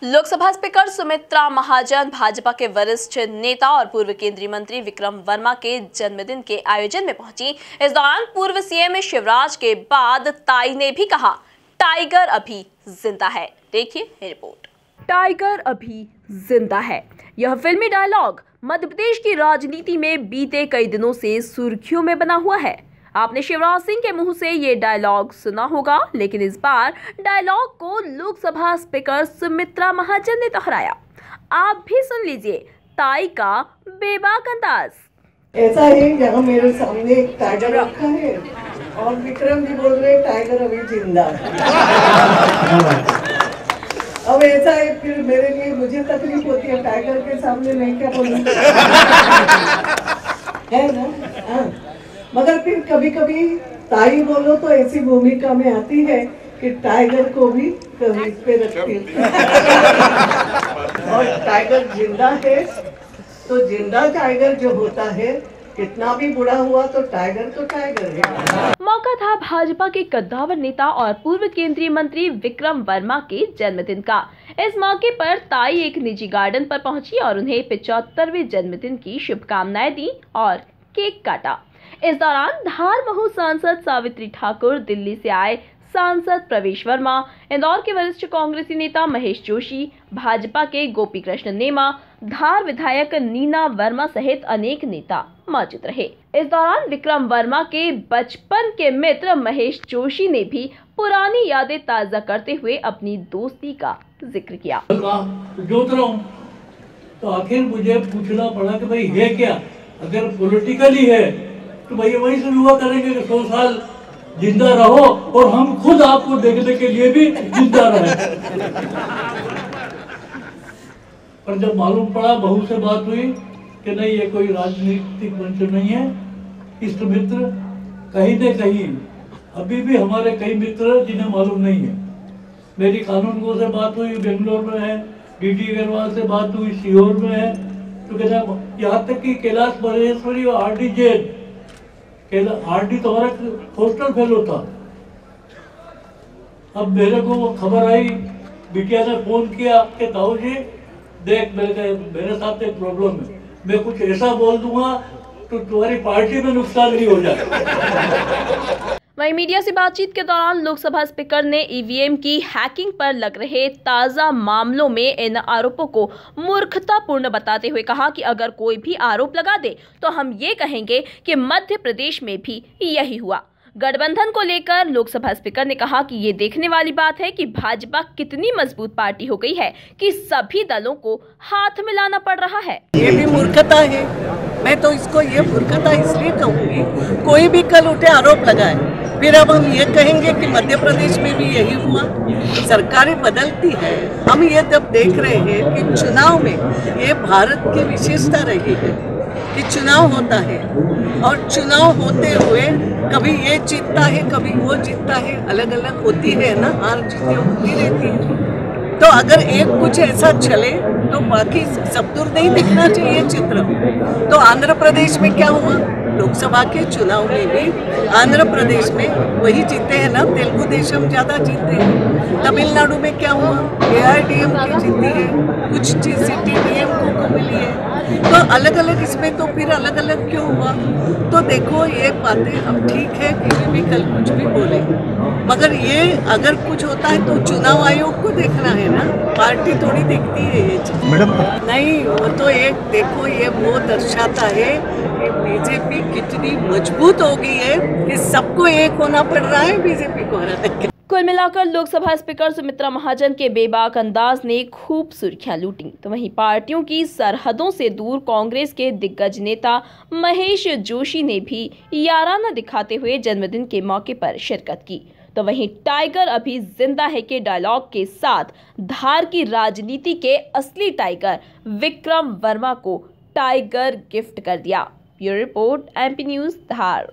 Lok Sabha speaker Sumitra Mahajan Bhajpa के वरिष्ठ नेता और पूर्व केंद्रीय मंत्री विक्रम वर्मा के जन्मदिन के आयोजन में पहुंची। इस दौरान पूर्व सीएम शिवराज के बाद ताई ने भी कहा, टाइगर अभी जिंदा है। देखिए ये रिपोर्ट। टाइगर अभी जिंदा है, यह फिल्मी डायलॉग मध्य प्रदेश की राजनीति में बीते कई दिनों से सुर्खियों में बना हुआ है। आपने शिवराज सिंह के मुंह से ये डायलॉग सुना होगा, लेकिन इस बार डायलॉग को लोकसभा स्पीकर सुमित्रा महाजन ने दोहराया। आप भी सुन लीजिए ताई का बेबाक अंदाज। ऐसा है, यहाँ मेरे सामने एक टाइगर रखा है और विक्रम जी बोल रहे टाइगर अभी जिंदा है। अब ऐसा है, फिर मेरे लिए मुझे तकलीफ होती है, टाइगर के सामने नहीं क्या बोलूं है ना। हाँ, मगर फिर कभी कभी ताई बोलो तो ऐसी भूमिका में आती है कि टाइगर को भी कभी पे रखती है। और टाइगर जिंदा है तो जिंदा टाइगर जो होता है, कितना भी बुरा हुआ तो टाइगर है। मौका था भाजपा के कद्दावर नेता और पूर्व केंद्रीय मंत्री विक्रम वर्मा के जन्मदिन का। इस मौके पर ताई एक निजी गार्डन पर पहुंची और उन्हें 75वें जन्मदिन की शुभकामनाएं दी और केक काटा। इस दौरान धार महू सांसद सावित्री ठाकुर, दिल्ली से आए सांसद प्रवेश वर्मा, इंदौर के वरिष्ठ कांग्रेसी नेता महेश जोशी, भाजपा के गोपी कृष्ण नेमा, धार विधायक नीना वर्मा सहित अनेक नेता मौजूद रहे। इस दौरान विक्रम वर्मा के बचपन के मित्र महेश जोशी ने भी पुरानी यादें ताजा करते हुए अपनी दोस्ती का जिक्र किया। तो आखिर मुझे पूछना पड़ा कि भाई है क्या, अगर पॉलिटिकली है तो भाई वही शुरू हुआ करेंगे कि 100 साल जिंदा रहो और हम खुद आपको देखने के लिए भी जिंदा रहे। पर जब मालूम पड़ा, बहू से बात हुई कि नहीं, ये कोई राजनीतिक मंच नहीं है, इष्ट मित्र कहीं न कहीं अभी भी हमारे कई मित्र जिन्हें मालूम नहीं है। मेरी कानूनगो से बात हुई, बेंगलोर में है, डीडी अग्रवाल से बात हुई, सीहोर में है, तो कहना यहाँ तक कि कैलाश महेश्वरी और आरडी जैन, आरडी तो हमारा हॉस्टल फेलो था। अब मेरे को खबर आई, बिटिया ने फोन किया कि ताऊ जी देख, मेरे साथ एक प्रॉब्लम है, मैं कुछ ऐसा बोल दूंगा तो तुम्हारी पार्टी में नुकसान नहीं हो जाए। वहीं मीडिया से बातचीत के दौरान लोकसभा स्पीकर ने ईवीएम की हैकिंग पर लग रहे ताजा मामलों में इन आरोपों को मूर्खतापूर्ण बताते हुए कहा कि अगर कोई भी आरोप लगा दे तो हम ये कहेंगे कि मध्य प्रदेश में भी यही हुआ। गठबंधन को लेकर लोकसभा स्पीकर ने कहा कि ये देखने वाली बात है कि भाजपा कितनी मजबूत पार्टी हो गई है कि सभी दलों को हाथ मिलाना पड़ रहा है। ये भी मूर्खता है। मैं तो इसको ये मूर्खता इसलिए कहूँगी, कोई भी कल उठे आरोप लगाए, फिर अब हम ये कहेंगे कि मध्य प्रदेश में भी यही हुआ। सरकारें बदलती है। हम ये जब देख रहे हैं कि चुनाव में ये भारत की विशेषता रही है कि चुनाव होता है और चुनाव होते हुए कभी ये जीतता है, कभी वो जीतता है, अलग अलग होती है ना, हार जीतें होती रहती है। तो अगर एक कुछ ऐसा चले तो बाकी सब दूर नहीं दिखना चाहिए चित्र। तो आंध्र प्रदेश में क्या हुआ, लोकसभा के चुनाव में भी आंध्र प्रदेश में वही जीते हैं ना, तेलुगु देशम ज्यादा जीते हैं। तमिलनाडु में क्या हुआ, AIADMK जीती है, कुछ सीटें DMK को मिली है। तो अलग अलग इसमें तो फिर अलग अलग क्यों हुआ। तो देखो ये बातें अब ठीक है, किसी भी कल कुछ भी बोले, मगर ये अगर कुछ होता है तो चुनाव आयोग को देखना है ना, पार्टी थोड़ी देखती है ये चीज। मैडम नहीं, वो तो एक देखो ये वो दर्शाता है कि बीजेपी कितनी मजबूत हो गई है कि सबको एक होना पड़ रहा है बीजेपी को हराने के। कुल मिलाकर लोकसभा स्पीकर सुमित्रा महाजन के बेबाक अंदाज ने खूब सुर्खियां लूटी, तो वहीं पार्टियों की सरहदों से दूर कांग्रेस के दिग्गज नेता महेश जोशी ने भी याराना दिखाते हुए जन्मदिन के मौके पर शिरकत की। तो वहीं टाइगर अभी जिंदा है के डायलॉग के साथ धार की राजनीति के असली टाइगर विक्रम वर्मा को टाइगर गिफ्ट कर दिया। ब्यूरो रिपोर्ट, MP न्यूज़, धार।